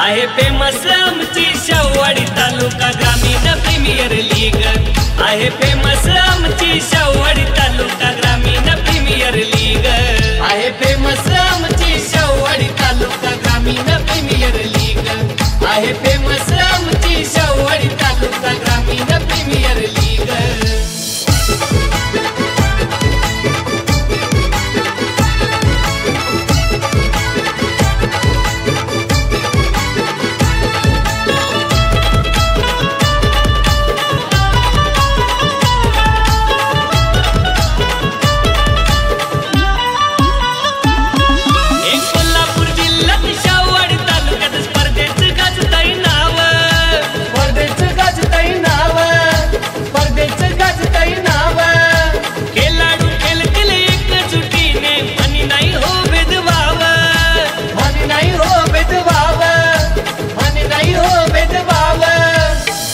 आहे फेमस आमची शाहूवाडी तालुका ग्रामीण प्रीमियर लीग। आहे फेमस आमची शाहूवाडी तालुका ग्रामीण प्रीमियर लीग। आहे फेमस आमची शाहूवाडी तालुका ग्रामीण प्रीमियर लीग। आहे फेमस आमची शाहूवाडी तालुका ग्रामीण प्रीमियर लीग।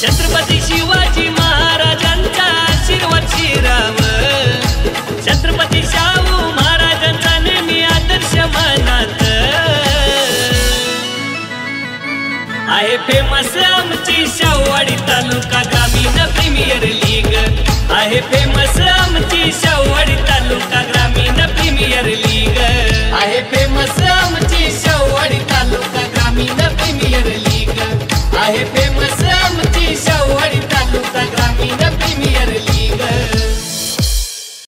छत्रपती शिवाजी महाराजांचा आशीर्वाद शिराव। छत्रपती शाहू महाराजांचा नेहमी आदर्श मनात। आहे फेमस आमची शाहूवाडी तालुका ग्रामीण प्रीमियर लीग। आहे फेमस आमची शाहूवाडी तालुका ग्रामीण प्रीमियर लीग। आहे फेमस आमची शाहूवाडी तालुका ग्रामीण प्रीमियर लीग। आहे फेमस